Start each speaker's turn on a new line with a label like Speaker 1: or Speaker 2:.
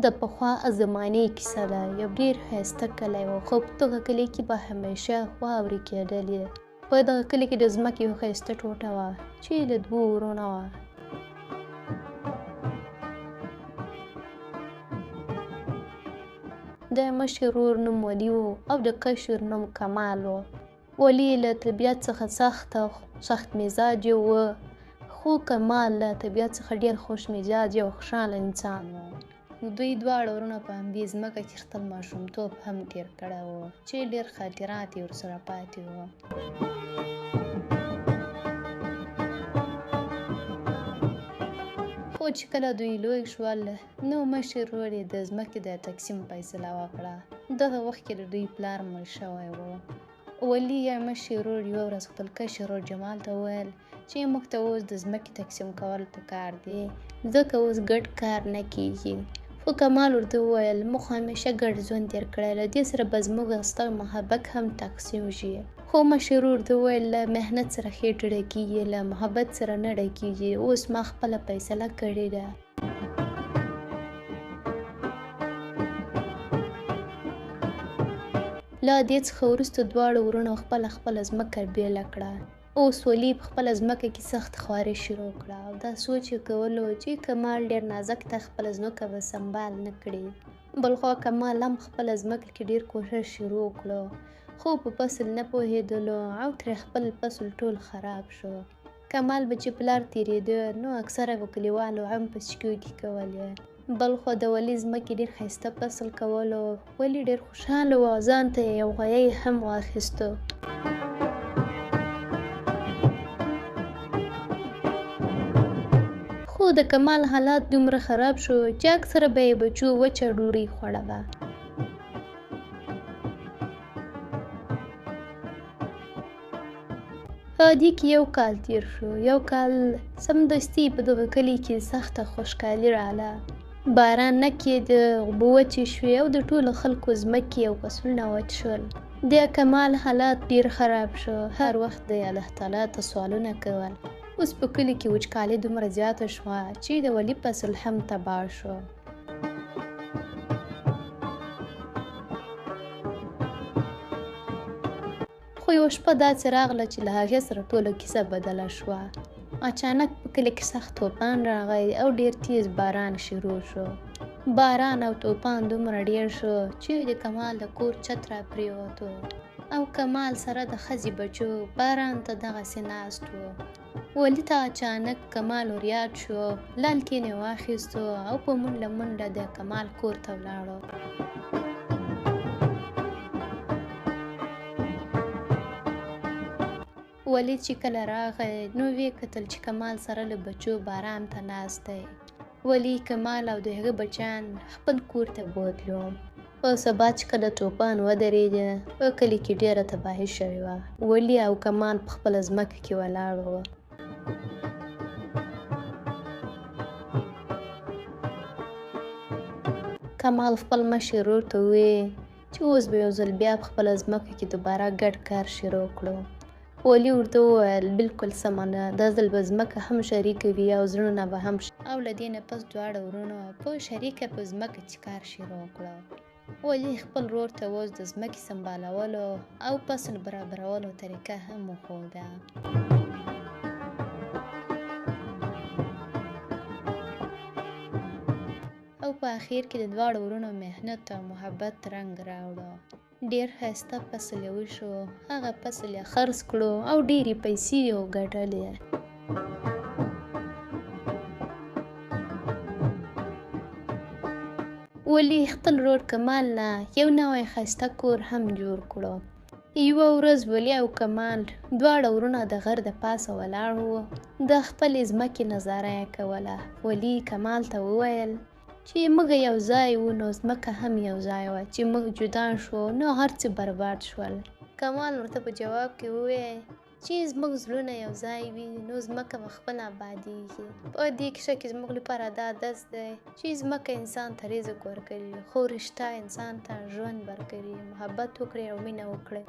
Speaker 1: د پخوا زمانې کیسه ده. یو ډېر ښایسته کلی و، خو په دغه کلي کې به همیشه واورې کېدلې. په دغه کلي کې د ځمکې یو ښایسته ټوټه وه چې له دوو ورونو وه. د مشر ورور نوم ولي و او د کشر نوم کمال و. ولي له طبیعت څخه سخت مزاجه و، خو کمال له طبیعت څخه ډېر خوش مزاجه او خوشحاله انسان و. دوی دواړه ورونه په همدې ځمکه کې خپل ماشومتوب هم تېر کړی و چې ډېر خاطرات یې ورسره پاتې وو. خو چې کله دوی لوی شول نو مشر ورور یې د ځمکې د تقسیم فیصله وکړه. دغه وخت کې د دوی پلار مړ شوی و. ولي یا مشر ورور یوه ورځ خپل کشر ورور جمال ته وویل چې موږ ته اوس د ځمکې تقسیم کول پکار دی، ځکه اوس ګډ کار نه کیږي. خو کمال ورته وویل موږ همیشه ګډ ژوند تېر کړی، له دې سره به زموږ ستا محبت هم تقسیم شي. خو مشر ورور ورته وویل له محنت سره خېټه ډکېږي، له محبت سره نه ډکېږي. اوس ما خپله فیصله کړې ده. له دې څخه وروسته دواړو ورونو خپله ځمکه بېله کړه. اوس ولي په خپله ځمکه کې سخت خواري شروع کړه او دا سوچ یې کولو چې کمال ډېر نازک ته خپله ځمکه به سنبال نه کړي. بلخوا کمال هم خپله ځمکه کې ډېر کوښښ شروع کړو، خو په فصل نه پوهېدلو او ترې خپل فصل ټول خراب شو. کمال به چې پلار تېرېده نو اکثره به کلیوالو هم په سکوت کولې. بلخوا د ولي ځمکې ډېر ښایسته فصل کولو. ولي ډېر خوشحاله و او ځان ته یې یو غویی هم واخیسته. خو د کمال حالات دومره خراب شو چې اکثره به یې بچو وچه ډوډۍ خوړله. په دې کې یو کال تېر شو. یو کال سمدستي په دغه کلي کې سخته خوشحالي راغله. باران نه کېده، اوبه وچې شوې او د ټولو خلکو ځمکې او فصلونه وچ شول. د کمال حالات ډېر خراب شو. هر وخت د الله تعالی ته سوالونه کول. اوس په کلي کې وچکالي دومره زیاته شوه چې د ولي فصل هم تباه شو. خو یوه شپه داسې راغله چې له هغې سره ټوله کیسه بدله شوه. اچانک په کلي کې سخت طوفان راغی او ډېر تیز باران شروع شو. باران او طوفان دومره ډېر شو چې د کمال د کور چت را پرېوتو او کمال سره د ښځې بچو باران ته دغسې ناست و. ولي ته اچانک کمال وریاد شو، لالټین یې واخیستو او په منډه د کمال کور ته ولاړو. ولي چې کله راغی نو ویې کتل چې کمال سره له بچو باران ته ناست دی. ولي کمال او د هغه بچیان خپل کور ته بوتلو. په سبا چې کله طوفان ودرېده په کلي کې ډېره تباهي شوې وه. ولي او کمال په خپله ځمکه کې ولاړ وو. کمال خپل مشر ورور ته وویل چې اوس به یو ځل بیا په خپله ځمکه کې دوباره ګډ کار شروع کړو. ولي ورته وویل بلکل سمه ده، دا ځل به ځمکه هم شریکه وي او زړونه به هم او له دې نه پس دواړه ورونو په شریکه په ځمکه کې کار شروع کړو. ولي خپل ورور ته اوس د ځمکې سنبالولو او فصل برابرولو طریقه هم وښوده. او په اخر کې د دواړو ورونو محنت او محبت رنګ راوړو. ډېر ښایسته فصل یې وشو. هغه فصل یې خرڅ کړو او ډېرې پیسې یې وګټلې. ولي خپل ورور کمال نه یو نوی ښایسته کور هم جوړ کړو. یوه ورځ ولي او کمال دواړه ورونه د غر د پاسه ولاړ وو. د خپلې ځمکې نظاره یې کوله. ولي کمال ته وویل چې موږ یو ځای وو نو ځمکه هم یو ځای وه، چې موږ جدا شو نو هر څه برباد شول. کمال ورته په جواب کې وویل چې زموږ زړونه یو ځای وي نو ځمکه به خپله ابادېږي. په دې کیسه کې زموږ لپاره دا درس دی چې ځمکه انسان ته رزق ورکوي، خو رشته انسان ته ژوند ورکوي. محبت وکړئ او مینه وکړئ.